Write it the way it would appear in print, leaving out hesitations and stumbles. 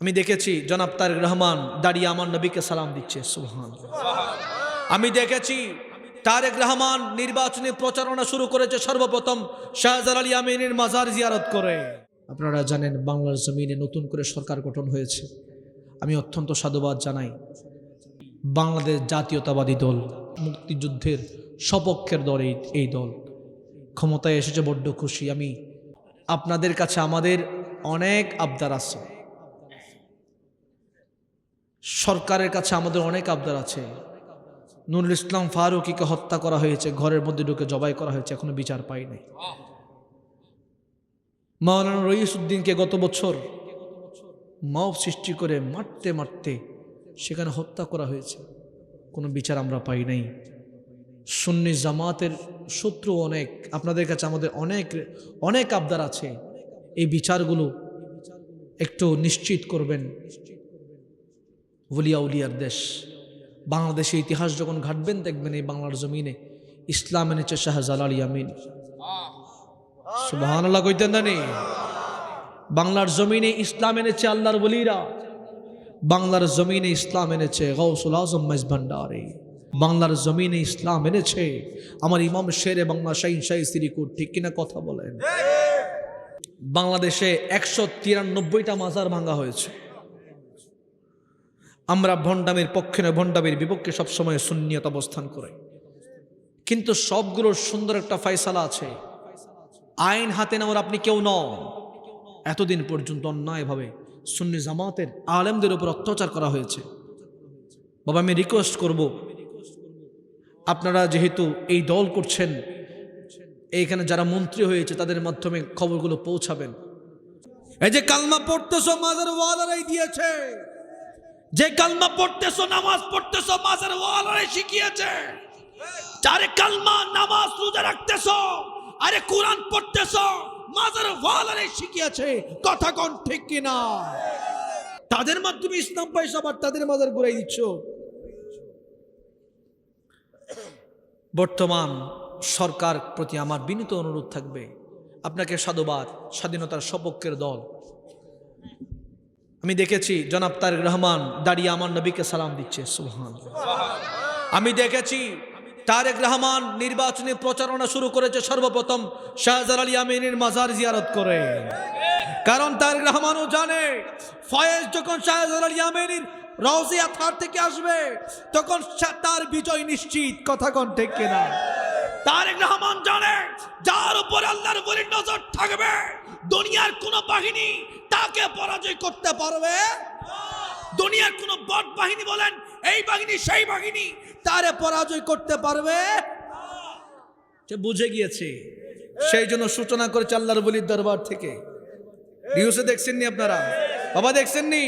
আমি দেখেছি জনাব তারেক রহমান দাঁড়িয়ে আমার নবীকে সালাম দিচ্ছে, সুবহানাল্লাহ। আমি দেখেছি তারেক রহমান নির্বাচনী প্রচারণা শুরু করেছে সর্বপ্রথম শাহজালাল ইয়ামিনীর মাজার জিয়ারত করে। আপনারা জানেন বাংলার জমিনে নতুন করে সরকার গঠন হয়েছে। আমি অত্যন্ত সাধুবাদ জানাই। বাংলাদেশ জাতীয়তাবাদী দল, মুক্তিযুদ্ধের সপক্ষের দল এই দল ক্ষমতায় এসেছে, বড্ড খুশি আমি। আপনাদের কাছে আমাদের অনেক আবদার আছে, সরকারের কাছে আমাদের অনেক আবদার আছে। নুরুল ইসলাম ফারুকীকে হত্যা করা হয়েছে, ঘরের মধ্যে ঢুকে জবাই করা হয়েছে, এখনো বিচার পাইনি। মাওলানা রইসউদ্দিনকে গত বছর মাও সৃষ্টি করে মারতে মারতে সেখানে হত্যা করা হয়েছে, কোনো বিচার আমরা পাই নাই। সুন্নি জামাতের শত্রু অনেক, আপনাদের কাছে আমাদের অনেক অনেক আবদার আছে। এই বিচারগুলো একটু নিশ্চিত করবেন। ওলিয়া উলিয়ার দেশ বাংলাদেশের ইতিহাস যখন ঘাটবেন দেখবেন এই বাংলার জমিনে ইসলাম এনেছে শাহজালাল ইয়ামিন, সুবহানাল্লাহ কইতেন না নি? বাংলার জমিনে ইসলাম এনেছে আল্লাহর ওলিরা, বাংলার জমিনে ইসলাম এনেছে গাউসুল আজম মাইজ ভান্ডারী, বাংলার জমিনে ইসলাম এনেছে আমার ইমাম শেরে বাংলা শাহীন শাহী সিরিকুট। ঠিক কিনা কথা বলেন? বাংলাদেশে 193টা মাজার ভাঙা হয়েছে। আমরা ভণ্ডামির পক্ষে নয়, ভণ্ডামির বিপক্ষে সবসময় সুন্নিয়ত অবস্থান করে, কিন্তু সবগুলোর সুন্দর একটা ফয়সালা আছে। আইন হাতে নেওয়ার আপনি কেউ নন। এতদিন পর্যন্ত অন্যায়ভাবে সুন্নি জামাতের আলেমদের উপর অত্যাচার করা হয়েছে। বাবা আমি রিকোয়েস্ট করব, আপনারা যেহেতু এই দল করছেন, এইখানে যারা মন্ত্রী হয়েছে তাদের মাধ্যমে খবরগুলো পৌঁছাবেন। এই যে কালমা পড়তেছো মাজার ওয়ালারাই দিয়েছে, যে কালমা পড়তেছো নামাজ পড়তেছো মাজার ওয়ালারাই শিখিয়েছে। যারে কালমা নামাজ রোজা রাখতেছো আরে কোরআন পড়তেছো মাজার ওয়ালারাই শিখিয়েছে। কথা কোন ঠিক কিনা? তাদের মাধ্যমে ইসলাম পাইছো, আবার তাদের মাজার ঘুরাই দিচ্ছ। বর্তমান সরকার প্রতি আমার বিনীত অনুরোধ থাকবে, আপনাকে সাধুবাদ, স্বাধীনতার সপক্ষের দল। আমি দেখেছি জনাব তারেক রহমান দাঁড়িয়ে আমার নবীকে সালাম দিচ্ছে, সুবহানাল্লাহ। আমি দেখেছি তারেক রহমান নির্বাচনী প্রচারণা শুরু করেছে সর্বপ্রথম শাহজালাল ইয়ামিনীর মাজার জিয়ারত করে। কারণ তারেক রহমানও জানে ফয়েজ যখন শাহজালাল ইয়ামিনীর রওজিয়া থার থেকে আসবে তখন তার বিজয় নিশ্চিত। কথা কোন ঠিক কিনা? তারেক রহমান জানে যার উপর আল্লাহর ওলির নজর থাকবে দুনিয়ার কোন বাহিনী তাকে পরাজয় করতে পারবে। দুনিয়ার কোন বট বাহিনী বলেন এই বাহিনী সেই বাহিনী তারে পরাজয় করতে পারবে সে বুঝে গিয়েছে। সেই জন্য সূচনা করেছে আল্লাহর ওলির দরবার থেকে। নিউজে দেখছেননি আপনারা? বাবা দেখছেননি?